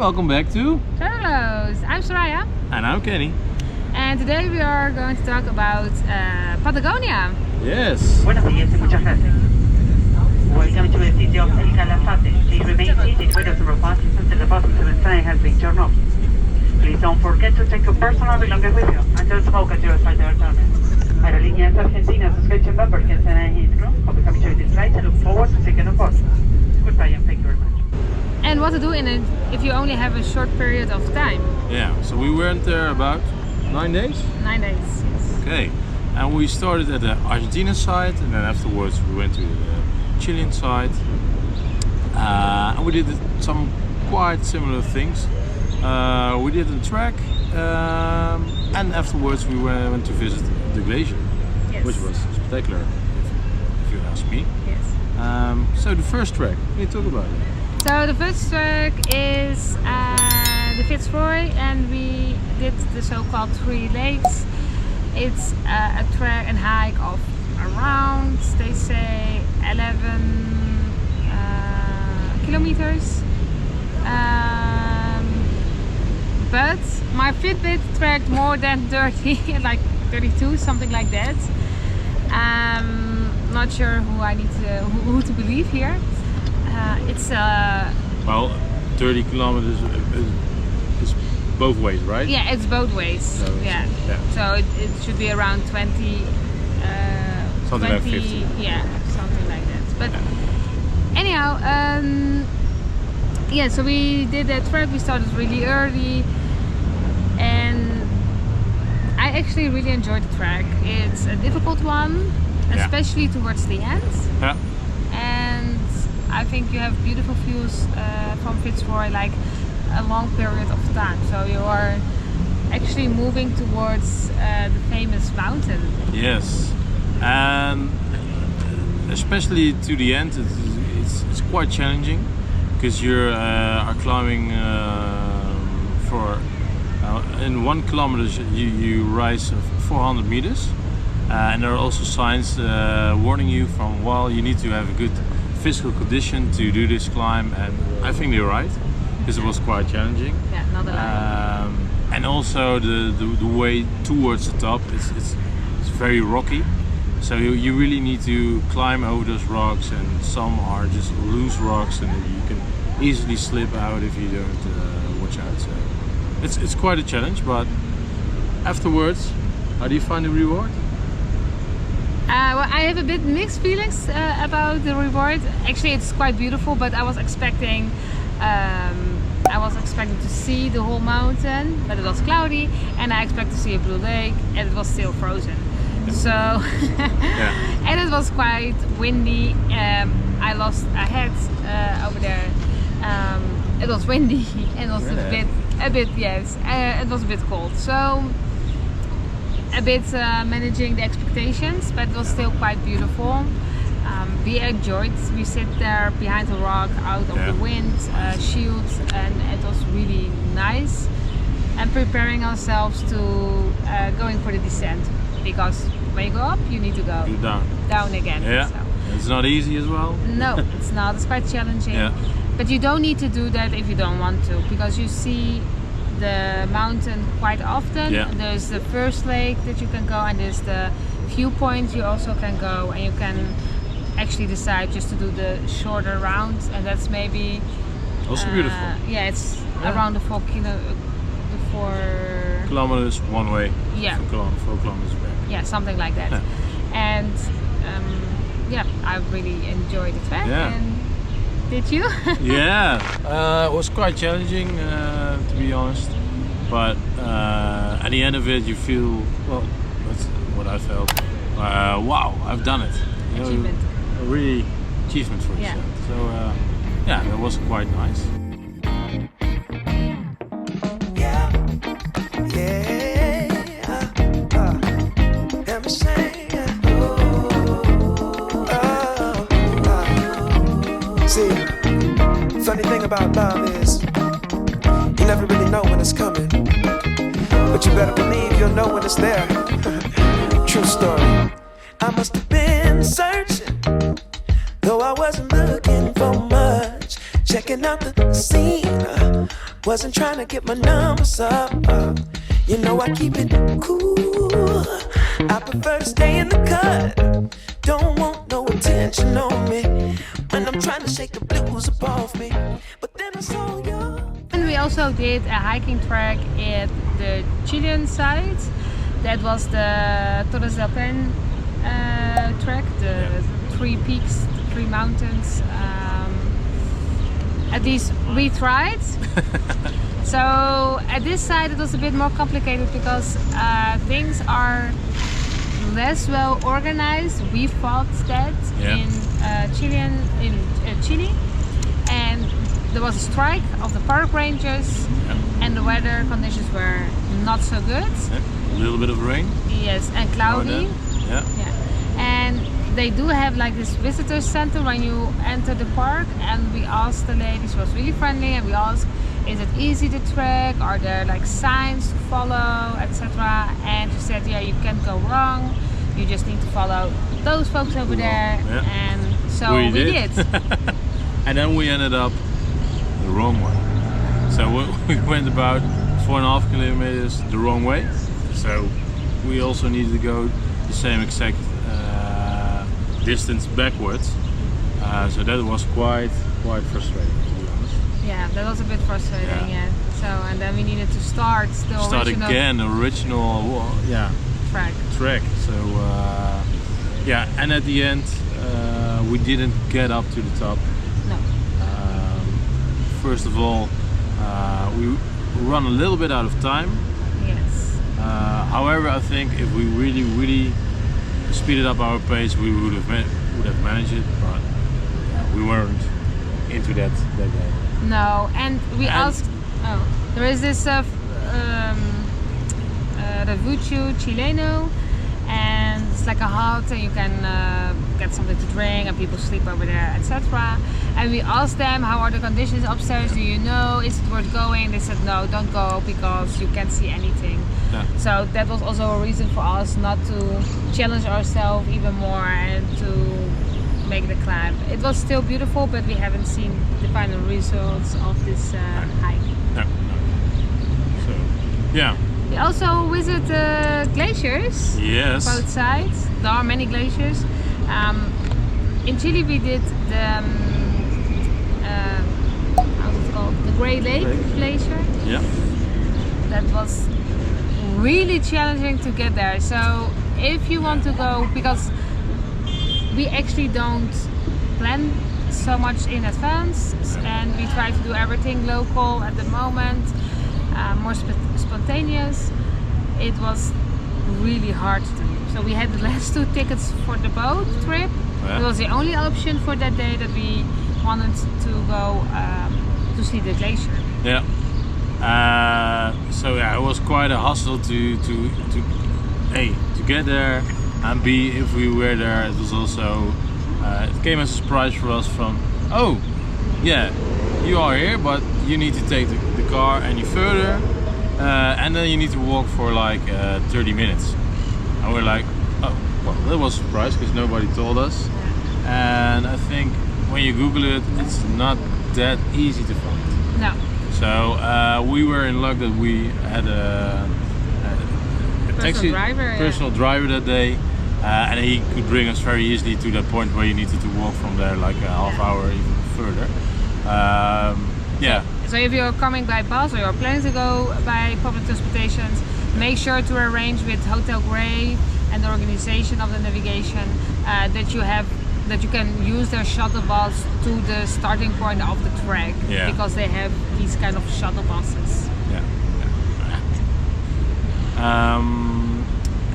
welcome back to Travelers. I'm Soraya. And I'm Kenny. And today we are going to talk about Patagonia. Yes. Buenos días y muchas gracias. Welcome to the city of El Calafate. Please remain seated wait the robots until the bottom of the sign has been turned off. Please don't forget to take your personal belongings with you and don't smoke at your side of the tunnel. Aerolíneas Argentina, suscription members can send a Heathrow. Hope you enjoy this flight and look forward to taking a photo. Goodbye and thank you very much. And what to do in it if you only have a short period of time. Yeah, so we went there about 9 days? 9 days, yes. Okay, and we started at the Argentina side and then afterwards we went to the Chilean side. And we did some quite similar things. We did a trek and afterwards we went to visit the glacier, Yes. which was spectacular if you ask me. Yes. So the first trek, can you talk about it? So the first trek is the Fitzroy, and we did the so-called 3 lakes. It's a trek and hike of around, they say, 11 kilometers. But my Fitbit tracked more than 30, like 32, something like that. Not sure who I need to who to believe here. It's well, 30 kilometers is both ways, right? yeah, it's both ways. So yeah. So it should be around 20. Something 20, like 50. Yeah, something like that. But anyhow, yeah. So we did that trek. We started really early, and I actually really enjoyed the trek. It's a difficult one, especially towards the end. Yeah. And I think you have beautiful views from Fitzroy, like a long period of time. So you are actually moving towards the famous mountain. Yes, and especially to the end, it's quite challenging because you are climbing for in 1 kilometer you rise 400 meters, and there are also signs warning you from, well, you need to have a good physical condition to do this climb, and I think they're right because it was quite challenging. Yeah, not a lie. And also the way towards the top, it's very rocky, so you really need to climb over those rocks, and some are just loose rocks and you can easily slip out if you don't watch out. So it's quite a challenge, but afterwards, how do you find the reward? Well, I have a bit mixed feelings about the reward. Actually, it's quite beautiful, but I was expecting to see the whole mountain, but it was cloudy, and I expected to see a blue lake, and it was still frozen. So, and it was quite windy. I lost a head over there. It was windy, and it was a bit yes. It was a bit cold. So. A bit managing the expectations, but it was still quite beautiful. We enjoyed. We sit there behind a rock, out of the wind, shields, and it was really nice. And preparing ourselves to going for the descent, because when you go up, you need to go down again. Yeah, so. It's not easy as well. No, it's not. It's quite challenging. Yeah. But you don't need to do that if you don't want to, because you see the mountain quite often. There's the first lake that you can go, and there's the viewpoint you also can go, and you can actually decide just to do the shorter round, and that's maybe also beautiful. Yeah, it's around the 4 kilometers one way. Yeah, 4 kilometers back. Yeah, something like that. And yeah, I really enjoyed the trek. And did you? Yeah, it was quite challenging to be honest, but at the end of it you feel, well, that's what I felt, wow, I've done it. Achievement. A really achievement for yourself. So yeah, that was quite nice. Funny thing about love is you never really know when it's coming, but you better believe you'll know when it's there. True story. I must have been searching, though I wasn't looking for much, checking out the scene Wasn't trying to get my numbers up. You know I keep it cool. I prefer to stay in the cut. Don't want no attention on me when I'm trying to shake the blues up off me. But then I saw you. And we also did a hiking track at the Chilean side. That was the Torres del Paine track, the 3 peaks, 3 mountains. At least we tried. So at this side it was a bit more complicated because things are less well organized. We thought that in Chile, and there was a strike of the park rangers, and the weather conditions were not so good. A little bit of rain. Yes, and cloudy. Yeah. And they do have like this visitor center when you enter the park, and we asked the lady, she was really friendly, and we asked, is it easy to trek? Are there like signs to follow, etc.? And she said, yeah, you can't go wrong. You just need to follow those folks over there. Yeah. And so we did. And then we ended up the wrong way. So we went about 4.5 kilometers the wrong way. So we also needed to go the same exact distance backwards. So that was quite frustrating, to be honest. Yeah, that was a bit frustrating. Yeah. So and then we needed to start original track. So and at the end we didn't get up to the top. No. First of all, we run a little bit out of time. Yes. However, I think if we really speeded up our pace, we would have managed it, but we weren't into that day. No, and we asked. Oh, there is this Refugio Chileno, and it's like a hut, and you can get something to drink, and people sleep over there, etc. And we asked them, how are the conditions upstairs? Do you know? Is it worth going? They said no, don't go because you can't see anything. Yeah. So that was also a reason for us not to challenge ourselves even more and to make the climb. It was still beautiful, but we haven't seen the final results of this hike. No. So, yeah. We also visit glaciers. Yes. Both sides. There are many glaciers. In Chile we did the how's it called? The Great Lake Glacier. Yeah. That was really challenging to get there. So if you want to go, because we actually don't plan so much in advance, and we try to do everything local at the moment, more spontaneous. It was really hard to do. So we had the last 2 tickets for the boat trip. Yeah. It was the only option for that day that we wanted to go to see the glacier. Yeah. So yeah, it was quite a hustle to get there, and B, if we were there, it was also it came as a surprise for us from, oh yeah, you are here, but you need to take the car any further, and then you need to walk for like 30 minutes. And we're like, oh, well, that was a surprise because nobody told us. And I think when you Google it, it's not that easy to find. No. So we were in luck that we had a personal driver that day, and he could bring us very easily to that point where you needed to walk from there like a half hour even further. So if you're coming by bus or you're planning to go by public transportations, make sure to arrange with Hotel Grey and the organization of the navigation that you can use their shuttle bus to the starting point of the trek, because they have these kind of shuttle buses.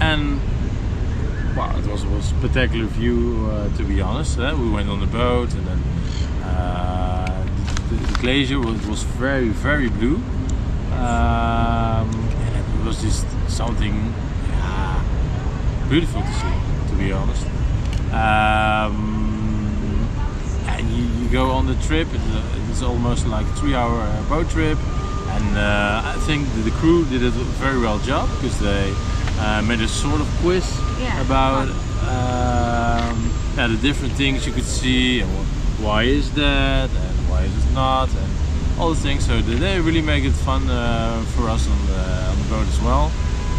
And well, it was a spectacular view, to be honest. We went on the boat, and then the glacier was very, very blue. And it was just something beautiful to see, to be honest. And you go on the trip. It's almost like a 3-hour boat trip, and I think the crew did a very well job because they made a sort of quiz about the different things you could see, and why is that, and why is it not, and all the things. So they really make it fun for us on the boat as well.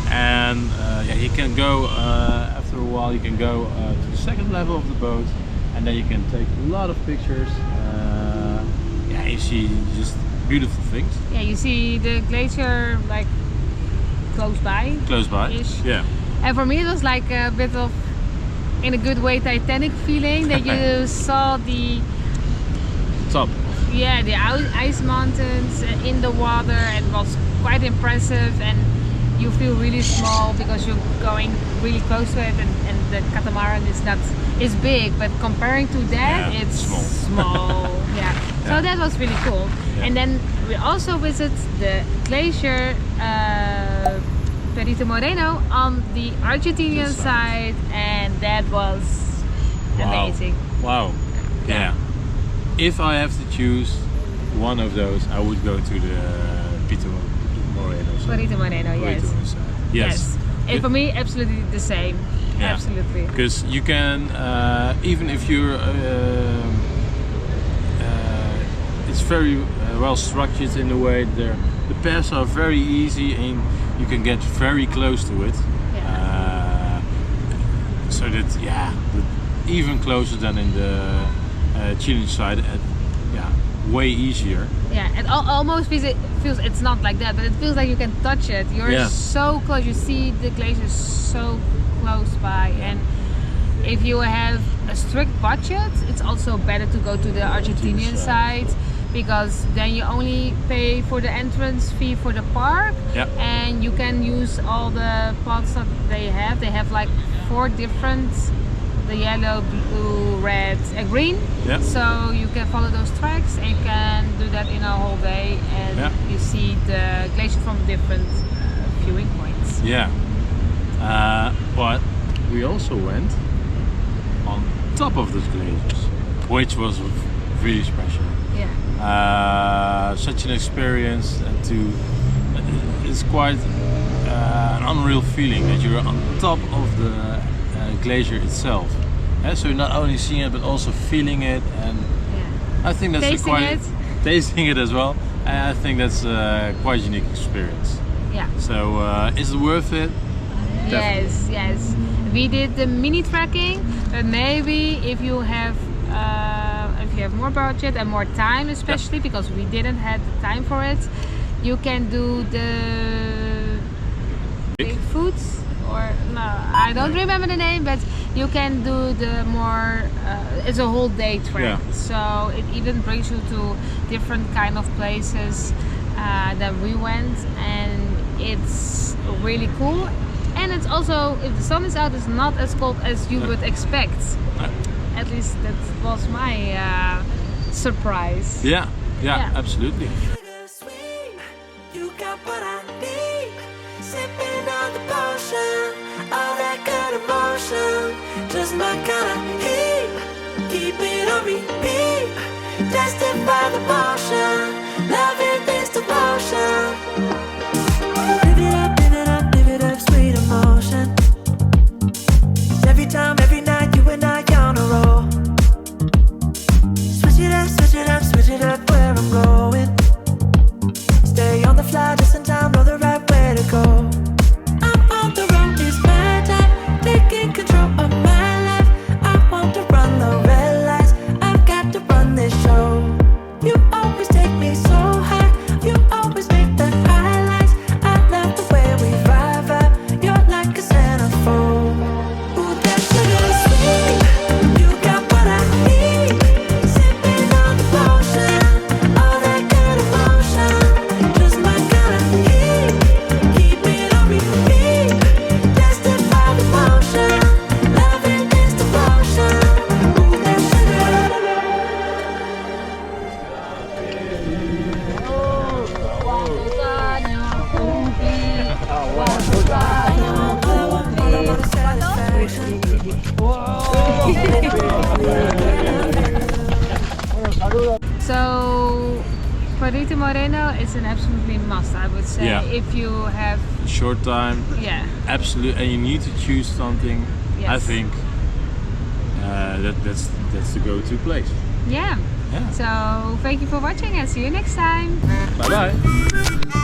And yeah, you can go after a while. You can go to the second level of the boat, and then you can take a lot of pictures. Yeah, you see just beautiful things. Yeah, you see the glacier like close by. Close by. Ish. Yeah. And for me, it was like a bit of, in a good way, Titanic feeling that you saw the Top. yeah, the ice mountains in the water, and it was quite impressive. And you feel really small because you're going really close to it, and the catamaran is big, but comparing to that, Yeah, it's small. Yeah. So that was really cool. Yeah. And then we also visit the glacier Pito Moreno on the Argentinian side, and that was amazing. Wow. Yeah. If I have to choose one of those, I would go to the Pito Moreno side. Pito Moreno, yes. Pito side. Yes. And for me, absolutely the same. Yeah. Absolutely. Because you can, even if you're, it's very well structured in the way the paths are very easy and you can get very close to it. Yeah. So that, yeah, even closer than in the Chilean side, yeah, way easier. Yeah, it almost feels it's not like that, but it feels like you can touch it. You're so close. You see the glaciers so close by, and if you have a strict budget, it's also better to go to the Argentinian side, because then you only pay for the entrance fee for the park, and you can use all the pots that they have. They have like 4 different. The yellow, blue, red, and green. Yeah. So you can follow those tracks, and you can do that in a whole day, and you see the glacier from different viewing points. Yeah. But we also went on top of those glaciers, which was really special. Yeah. Such an experience, and it's quite an unreal feeling that you're on top of the glacier itself. So you're not only seeing it but also feeling it, and I think that's tasting it as well. And I think that's a quite unique experience. Yeah. So is it worth it? Yes, yes. We did the mini trekking, but maybe if you have more budget and more time, especially because we didn't have the time for it, you can do the big foods, or no, I don't remember the name, but you can do the more. It's a whole day trek, so it even brings you to different kind of places that we went, and it's really cool. And it's also, if the sun is out, it's not as cold as you would expect. At least that was my surprise. Yeah, absolutely. You got what I need. Sipping on the potion, all that good emotion, just my kind of heat. Keep it on repeat, tested by the motion, loving this devotion. Live it up, sweet emotion. Every time, every night, you and I on a roll. Switch it up where I'm going. Stay on the fly just in time, know the right way to go. I'm on the road, it's my time, taking control of my life. I want to run the red lights, I've got to run this show. You always take me so high, you always make the highlights. I love the way we vibe, you're like a centerfold. Ooh, that sugar sweet, you got what I need. Sipping on the potion, all that good emotion, just my kind of heat. Keep it on repeat, tested by the motion, loving this devotion. Ooh, that sugar. So, Pito Moreno is an absolutely must, I would say, if you have Short time, absolutely, and you need to choose something. I think that's the go-to place. Yeah, Yeah. So thank you for watching and see you next time. Bye bye.